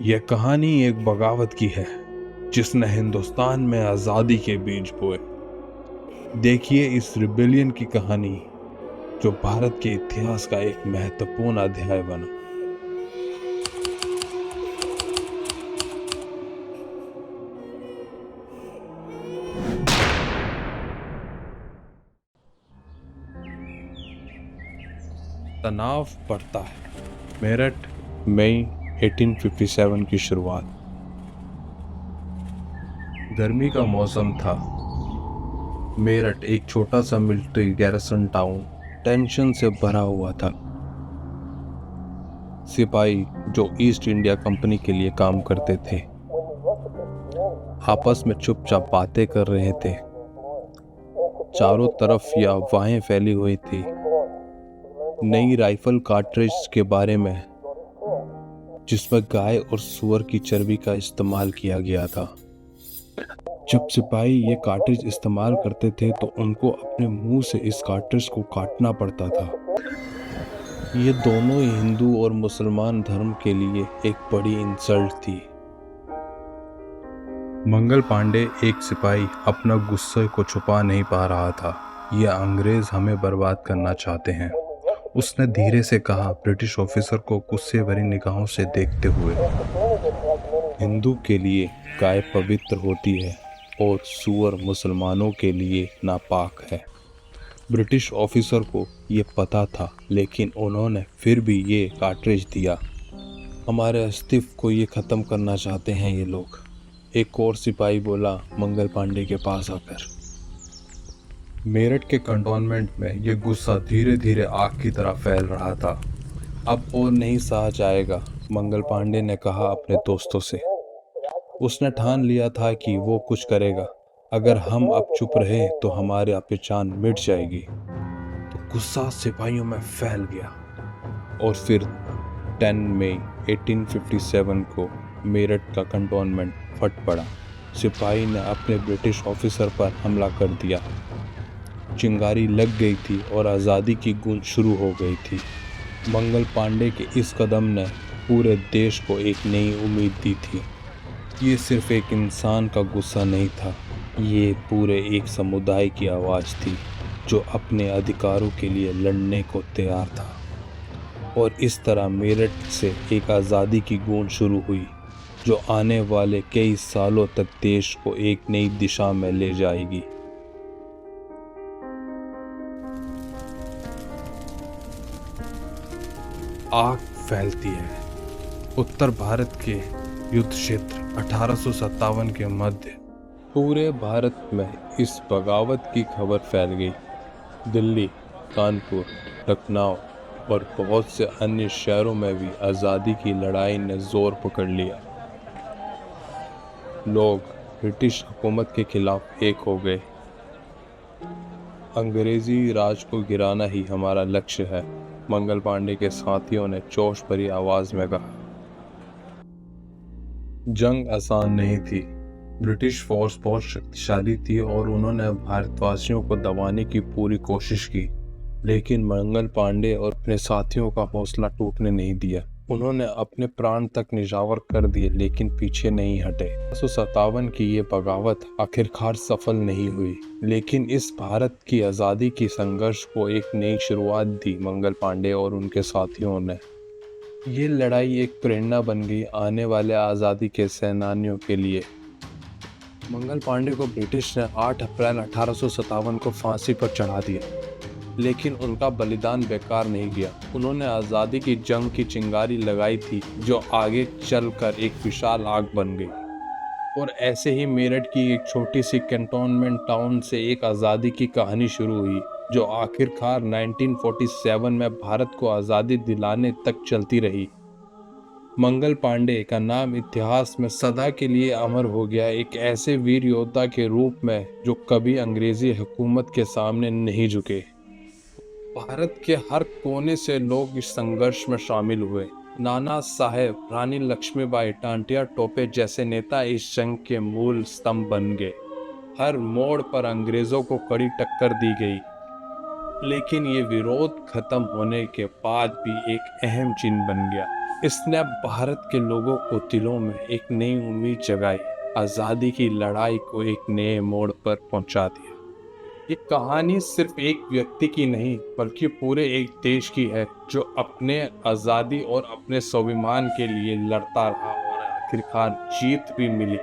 यह कहानी एक बगावत की है जिसने हिंदुस्तान में आज़ादी के बीज बोए। देखिए इस रिबेलियन की कहानी जो भारत के इतिहास का एक महत्वपूर्ण अध्याय बना। तनाव बढ़ता है। मेरठ, मई 1857 की शुरुआत। गर्मी का मौसम था। मेरठ एक छोटा सा मिलिट्री गैरिसन टाउन टेंशन से भरा हुआ था। सिपाही जो ईस्ट इंडिया कंपनी के लिए काम करते थे आपस में चुपचाप बातें कर रहे थे। चारों तरफ या अफवाहें फैली हुई थी नई राइफल कार्ट्रिज के बारे में जिसमें गाय और सुअर की चर्बी का इस्तेमाल किया गया था। जब सिपाही ये कार्ट्रिज इस्तेमाल करते थे तो उनको अपने मुंह से इस कार्ट्रिज को काटना पड़ता था। ये दोनों ही हिंदू और मुसलमान धर्म के लिए एक बड़ी इंसल्ट थी। मंगल पांडे एक सिपाही अपना गुस्से को छुपा नहीं पा रहा था। ये अंग्रेज हमें बर्बाद करना चाहते हैं, उसने धीरे से कहा, ब्रिटिश ऑफिसर को गुस्से भरी निगाहों से देखते हुए। हिंदू के लिए गाय पवित्र होती है और सूअर मुसलमानों के लिए नापाक है। ब्रिटिश ऑफिसर को ये पता था, लेकिन उन्होंने फिर भी ये कार्ट्रिज दिया। हमारे अस्तित्व को ये ख़त्म करना चाहते हैं ये लोग, एक और सिपाही बोला मंगल पांडे के पास आकर। मेरठ के कंटोनमेंट में ये गुस्सा धीरे धीरे आग की तरह फैल रहा था। अब और नहीं सहा जाएगा, मंगल पांडे ने कहा अपने दोस्तों से। उसने ठान लिया था कि वो कुछ करेगा। अगर हम अब चुप रहे तो हमारी पहचान मिट जाएगी। तो गुस्सा सिपाहियों में फैल गया और फिर 10 मई 1857 को मेरठ का कंटोनमेंट फट पड़ा। सिपाही ने अपने ब्रिटिश ऑफिसर पर हमला कर दिया। चिंगारी लग गई थी और आज़ादी की गूंज शुरू हो गई थी। मंगल पांडे के इस कदम ने पूरे देश को एक नई उम्मीद दी थी। ये सिर्फ एक इंसान का गुस्सा नहीं था, ये पूरे एक समुदाय की आवाज़ थी जो अपने अधिकारों के लिए लड़ने को तैयार था। और इस तरह मेरठ से एक आज़ादी की गूंज शुरू हुई जो आने वाले कई सालों तक देश को एक नई दिशा में ले जाएगी। आग फैलती है। उत्तर भारत के युद्ध क्षेत्र 1857 के मध्य पूरे भारत में इस बगावत की खबर फैल गई। दिल्ली, कानपुर, लखनऊ और बहुत से अन्य शहरों में भी आज़ादी की लड़ाई ने जोर पकड़ लिया। लोग ब्रिटिश हुकूमत के खिलाफ एक हो गए। अंग्रेजी राज को गिराना ही हमारा लक्ष्य है, मंगल पांडे के साथियों ने जोश भरी आवाज में कहा। जंग आसान नहीं थी। ब्रिटिश फोर्स बहुत शक्तिशाली थी और उन्होंने भारतवासियों को दबाने की पूरी कोशिश की, लेकिन मंगल पांडे और अपने साथियों का हौसला टूटने नहीं दिया। उन्होंने अपने प्राण तक निछावर कर दिए लेकिन पीछे नहीं हटे। 1857 की ये बगावत आखिरकार सफल नहीं हुई, लेकिन इस भारत की आज़ादी की संघर्ष को एक नई शुरुआत दी मंगल पांडे और उनके साथियों ने। ये लड़ाई एक प्रेरणा बन गई आने वाले आज़ादी के सेनानियों के लिए। मंगल पांडे को ब्रिटिश ने 8 अप्रैल 1857 को फांसी पर चढ़ा दिया, लेकिन उनका बलिदान बेकार नहीं गया। उन्होंने आज़ादी की जंग की चिंगारी लगाई थी जो आगे चलकर एक विशाल आग बन गई। और ऐसे ही मेरठ की एक छोटी सी कैंटोनमेंट टाउन से एक आज़ादी की कहानी शुरू हुई जो आखिरकार 1947 में भारत को आज़ादी दिलाने तक चलती रही। मंगल पांडे का नाम इतिहास में सदा के लिए अमर हो गया, एक ऐसे वीर योद्धा के रूप में जो कभी अंग्रेजी हुकूमत के सामने नहीं झुके। भारत के हर कोने से लोग इस संघर्ष में शामिल हुए। नाना साहेब, रानी लक्ष्मीबाई, टांटिया टोपे जैसे नेता इस जंग के मूल स्तंभ बन गए। हर मोड़ पर अंग्रेजों को कड़ी टक्कर दी गई, लेकिन ये विरोध खत्म होने के बाद भी एक अहम चिन्ह बन गया। इसने भारत के लोगों को दिलों में एक नई उम्मीद जगाई, आज़ादी की लड़ाई को एक नए मोड़ पर पहुंचा दिया। ये कहानी सिर्फ एक व्यक्ति की नहीं बल्कि पूरे एक देश की है, जो अपने आज़ादी और अपने स्वाभिमान के लिए लड़ता रहा और आखिरकार जीत भी मिली।